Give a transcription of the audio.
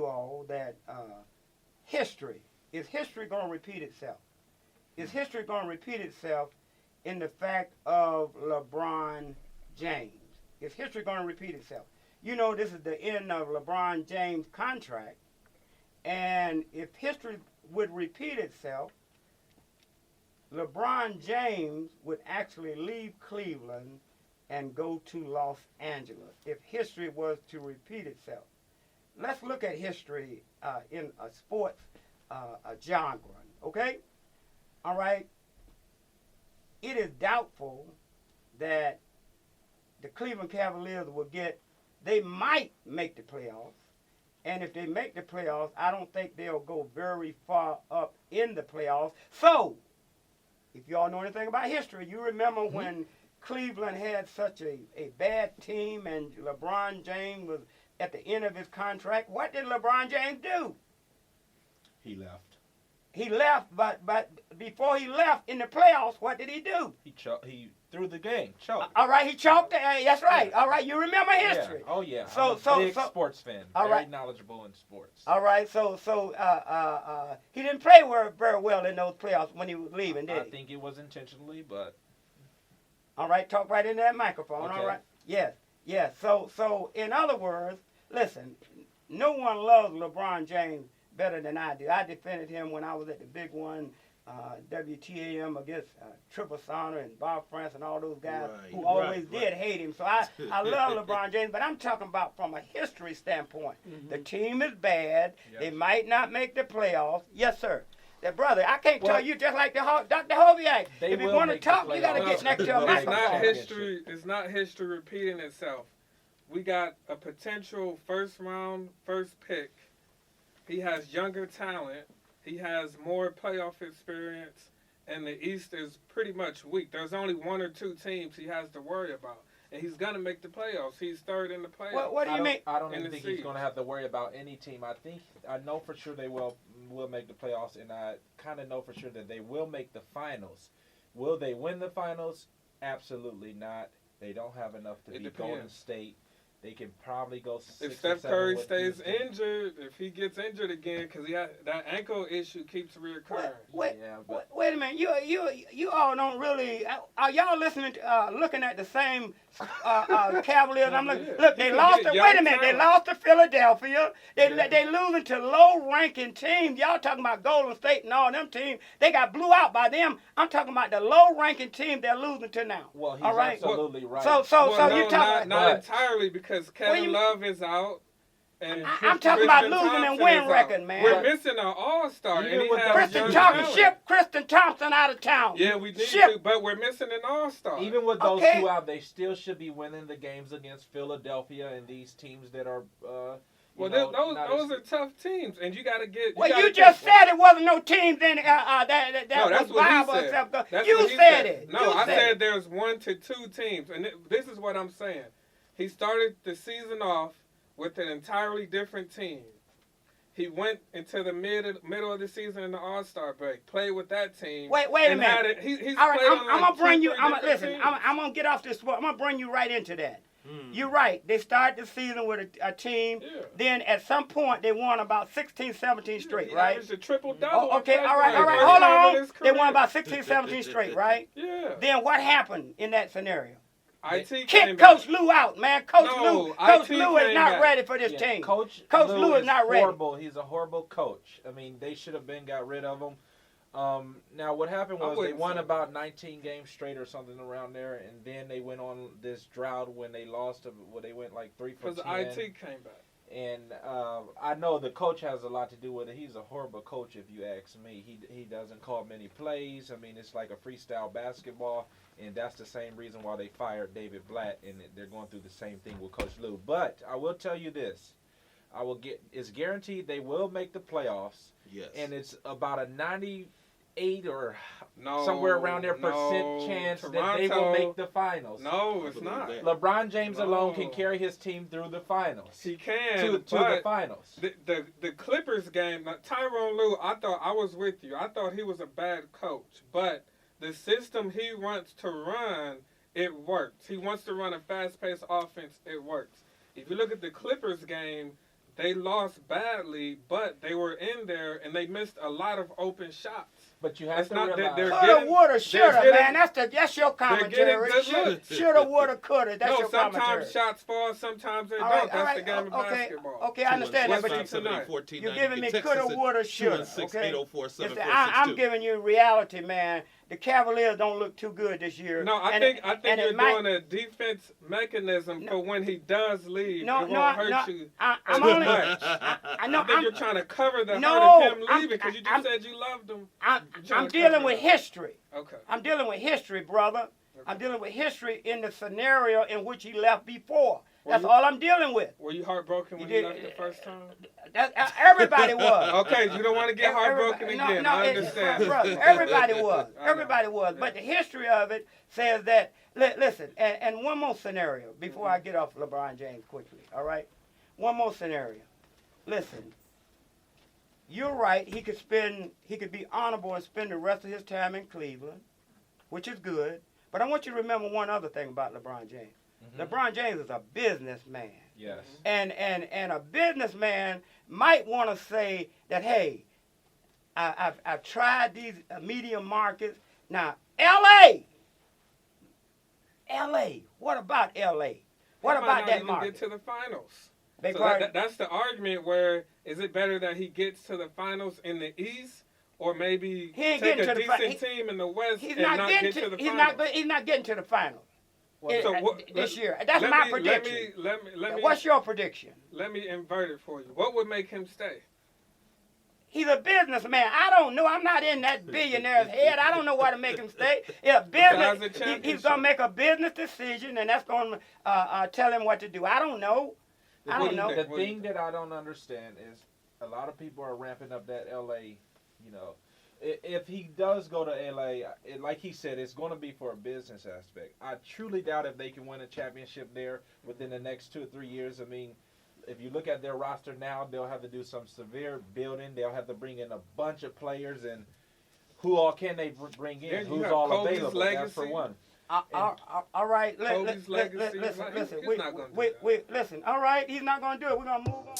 all that is history going to repeat itself? Is history going to repeat itself in the fact of LeBron James? Is history going to repeat itself? You know, this is the end of LeBron James' contract, and if history would repeat itself, LeBron James would actually leave Cleveland and go to Los Angeles if history was to repeat itself. Let's look at history in a sports genre, okay? All right. It is doubtful that the Cleveland Cavaliers they might make the playoffs. And if they make the playoffs, I don't think they'll go very far up in the playoffs. So, if you all know anything about history, you remember when Cleveland had such a bad team and LeBron James was at the end of his contract. What did LeBron James do? He left. He left, but before he left in the playoffs, what did he do? He threw the game. Choked. All right, he choked. That's right. Yeah. All right, you remember history. Yeah. Oh yeah. I'm a big sports fan. Very knowledgeable in sports. All right. So he didn't play very well in those playoffs when he was leaving, did he? I think it was intentionally, but. All right, talk right into that microphone. Okay. All right. Yes. So in other words, listen, no one loves LeBron James better than I do. I defended him when I was at the big one, WTAM against Triple Saunders and Bob France and all those guys who always did hate him. So I love LeBron James, but I'm talking about from a history standpoint. Mm-hmm. The team is bad. Yes. They might not make the playoffs. Yes, sir. Brother, I can't tell you just like Dr. Hoviak. If you want to talk, you got to get next to a microphone. It's not history repeating itself. We got a potential first pick. He has younger talent. He has more playoff experience. And the East is pretty much weak. There's only one or two teams he has to worry about. And he's going to make the playoffs. He's third in the playoffs. What do you mean? I don't even think he's going to have to worry about any team. I know for sure they will make the playoffs, and I kind of know for sure that they will make the finals. Will they win the finals? Absolutely not. They don't have enough to beat Golden State. They can probably go 6 if Steph Curry stays injured, if he gets injured again, because that ankle issue keeps reoccurring. Wait a minute. You all don't really. Are y'all listening? Looking at the same Cavaliers? I'm looking. Look, they lost. Wait a minute. They lost to Philadelphia. They losing to low-ranking teams. Y'all talking about Golden State and all them teams? They got blew out by them. I'm talking about the low-ranking team they're losing to now. Well, he's absolutely right. So you talking not entirely because Kevin Love is out. And I'm talking about losing and win record, man. We're missing an all-star. Kristen Thompson out of town. Yeah, we need to, but we're missing an all-star. Even with those two out, they still should be winning the games against Philadelphia and these teams that are. Those are tough teams, and you got to get. You just said it wasn't no teams in that was viable. You said it. No, I said there's 1 to 2 teams, and this is what I'm saying. He started the season off with an entirely different team. He went into the middle of the season in the All-Star break, played with that team. Wait a minute. All right, I'm gonna bring you. I'm gonna get off this. I'm gonna bring you right into that. You're right. They started the season with a team. Yeah. Then at some point they won about 16, 17 straight, right? It was a triple-double. Okay, all right. Hold on. They won about 16, 17 straight, right? Yeah. Then what happened in that scenario? Kick Coach Lou out, man. Coach Lou is not ready for this team. Coach Lou is not ready. Horrible. He's a horrible coach. I mean, they should have got rid of him. Now, what happened was they won about 19 games straight or something around there, and then they went on this drought when they lost. They went like 3 for 10. Because IT came back. And I know the coach has a lot to do with it. He's a horrible coach, if you ask me. He doesn't call many plays. I mean, it's like a freestyle basketball, and that's the same reason why they fired David Blatt, and they're going through the same thing with Coach Lou. But I will tell you this. It's guaranteed they will make the playoffs. Yes. And it's about a 98 or somewhere around there percent chance that they will make the finals. No, it's not. LeBron James alone can carry his team through the finals. He can. To the finals. The Clippers game, Tyronn Lue, I was with you. I thought he was a bad coach. But the system he wants to run, it works. He wants to run a fast-paced offense. It works. If you look at the Clippers game, they lost badly, but they were in there and they missed a lot of open shots. But you have It's to not that realize. they're Coulda, getting- woulda, shoulda, getting- man. That's your commentary. good looks. Shoulda, woulda, coulda. That's No, your commentary. sometimes shots fall, sometimes they All don't. right, That's all the game of right, okay, basketball. okay, I understand that, but you're giving me coulda, woulda, shoulda. Okay, I'm giving you reality, man. The Cavaliers don't look too good this year. No, I and think and you're it might- doing a defense mechanism for when he does leave. No, it no, won't hurt no, you. I'm as only. much. I know. I think you're trying to cover the No, hurt of him I'm- leaving because you just I'm- said you loved him. I'm trying to dealing cover with it up. history. Okay. I'm dealing with history, brother. I'm dealing with history in the scenario in which he left before. That's all I'm dealing with. Were you heartbroken when You you did- left the first time? Everybody was. Okay, you don't want to get heartbroken again. No, I understand. brother, everybody was. I know. Everybody was. Yeah. But the history of it says that, listen, and one more scenario before I get off LeBron James quickly, all right? One more scenario. Listen, you're right. He could be honorable and spend the rest of his time in Cleveland, which is good. But I want you to remember one other thing about LeBron James. LeBron James is a businessman. Yes. And a businessman might want to say that, hey, I've tried these medium markets. Now, L.A., what about L.A.? What He might about not that even market? get to the finals. Beg So pardon? that's the argument where is it better that he gets to the finals in the East or maybe He ain't take getting a to the decent team in the West He's and not not getting get to the he's finals? not getting to the finals this year. That's let my me- prediction. Let me What's your prediction? let me invert it for you. What would make him stay? He's a businessman. I don't know. I'm not in that billionaire's head. I don't know why to make him stay. Yeah, Besides the business. He's championship. gonna make a business decision, and that's gonna tell him what to do. I don't know. I What don't do you know. think? The thing that I don't understand is a lot of people are ramping up that LA, you know. If he does go to LA, like he said, it's going to be for a business aspect. I truly doubt if they can win a championship there within the next 2 or 3 years. I mean, if you look at their roster now, they'll have to do some severe building. They'll have to bring in a bunch of players, and who all can they bring in? Yeah, you Who's have all Kobe's available? That's for legacy. one. All right. Kobe's legacy, Listen. he's not gonna do that. Listen. All right. He's not gonna do it. We're gonna move on.